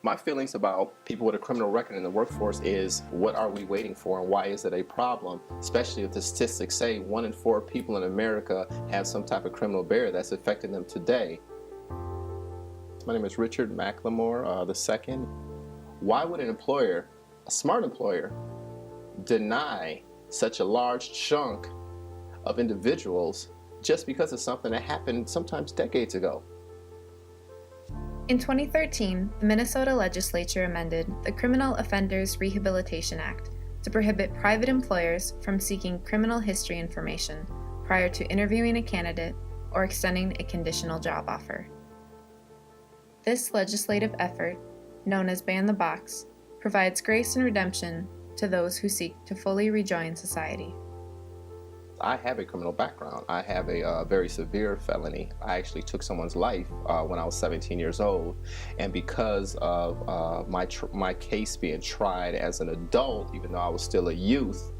My feelings about people with a criminal record in the workforce is, what are we waiting for and why is it a problem? Especially if the statistics say 1 in 4 people in America have some type of criminal barrier that's affecting them today. My name is Richard McLemore II. Why would an employer, a smart employer, deny such a large chunk of individuals just because of something that happened sometimes decades ago? In 2013, the Minnesota legislature amended the Criminal Offenders Rehabilitation Act to prohibit private employers from seeking criminal history information prior to interviewing a candidate or extending a conditional job offer. This legislative effort, known as Ban the Box, provides grace and redemption to those who seek to fully rejoin society. I have a criminal background. I have a very severe felony. I actually took someone's life when I was 17 years old, and because of my case being tried as an adult, even though I was still a youth,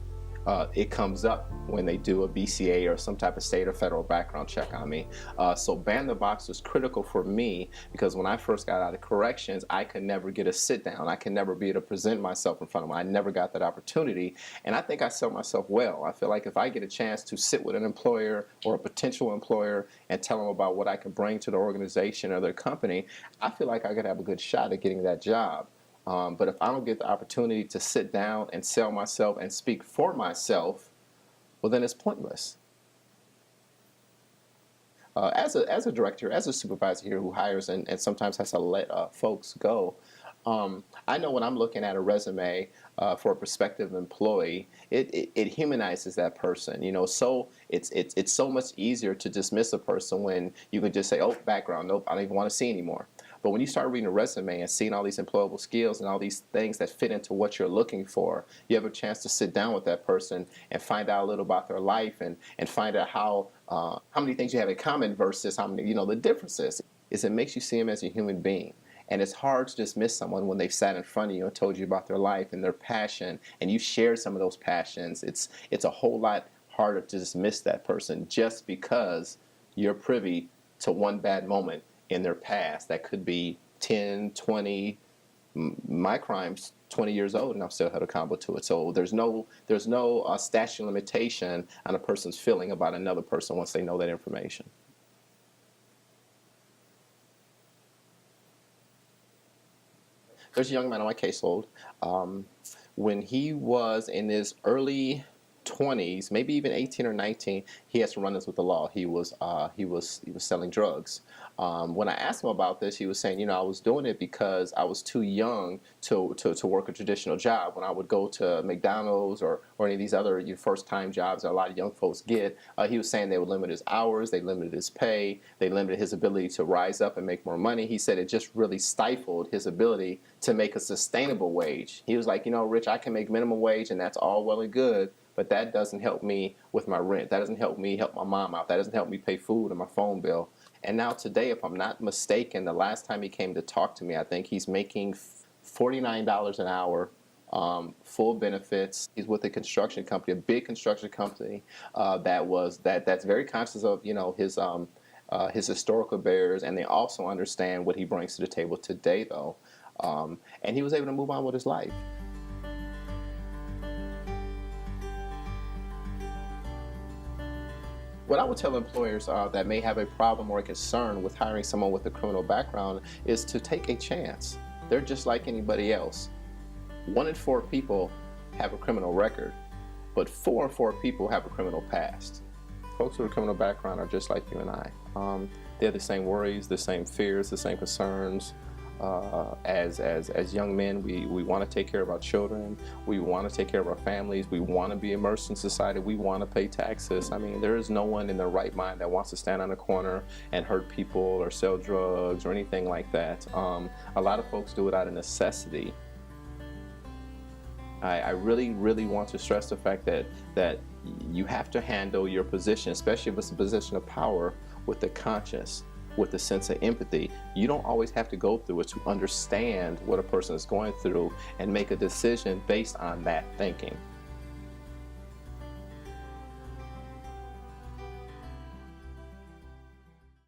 it comes up when they do a BCA or some type of state or federal background check on me. So Ban the Box was critical for me because when I first got out of corrections, I could never get a sit down. I could never be able to present myself in front of them. I never got that opportunity, and I think I sell myself well. I feel like if I get a chance to sit with an employer or a potential employer and tell them about what I can bring to the organization or their company, I feel like I could have a good shot at getting that job. But if I don't get the opportunity to sit down and sell myself and speak for myself, well, then it's pointless. As a director, as a supervisor here who hires and sometimes has to let folks go, I know when I'm looking at a resume for a prospective employee, it humanizes that person. You know, so it's so much easier to dismiss a person when you can just say, oh, background, nope, I don't even want to see anymore. But when you start reading a resume and seeing all these employable skills and all these things that fit into what you're looking for, you have a chance to sit down with that person and find out a little about their life and find out how many things you have in common versus how many, the differences. It makes you see them as a human being. And it's hard to dismiss someone when they've sat in front of you and told you about their life and their passion, and you shared some of those passions. It's a whole lot harder to dismiss that person just because you're privy to one bad moment in their past that could be 10, 20. My crime's 20 years old and I've still held accountable to it. So there's no statute of limitation on a person's feeling about another person once they know that information. There's a young man on my caseload. When he was in his early 20s, maybe even 18 or 19, he has some run-ins with the law. He was selling drugs. When I asked him about this, he was saying, I was doing it because I was too young to work a traditional job. When I would go to McDonald's or any of these other first-time jobs that a lot of young folks get, he was saying they would limit his hours, they limited his pay, they limited his ability to rise up and make more money. He said it just really stifled his ability to make a sustainable wage. He was like, Rich, I can make minimum wage and that's all well and good, but that doesn't help me with my rent. That doesn't help me help my mom out. That doesn't help me pay food and my phone bill. And now today, if I'm not mistaken, the last time he came to talk to me, I think he's making $49 an hour, full benefits. He's with a construction company, a big construction company that's very conscious of his historical barriers, and they also understand what he brings to the table today, though. And he was able to move on with his life. What I would tell employers that may have a problem or a concern with hiring someone with a criminal background is to take a chance. They're just like anybody else. 1 in 4 people have a criminal record, but 4 in 4 people have a criminal past. Folks with a criminal background are just like you and I. They have the same worries, the same fears, the same concerns. As young men, we want to take care of our children, we want to take care of our families, we want to be immersed in society, we want to pay taxes. I mean, there is no one in their right mind that wants to stand on a corner and hurt people or sell drugs or anything like that. A lot of folks do it out of necessity. I really, really want to stress the fact that you have to handle your position, especially if it's a position of power, with the conscience, with a sense of empathy. You don't always have to go through it to understand what a person is going through and make a decision based on that thinking.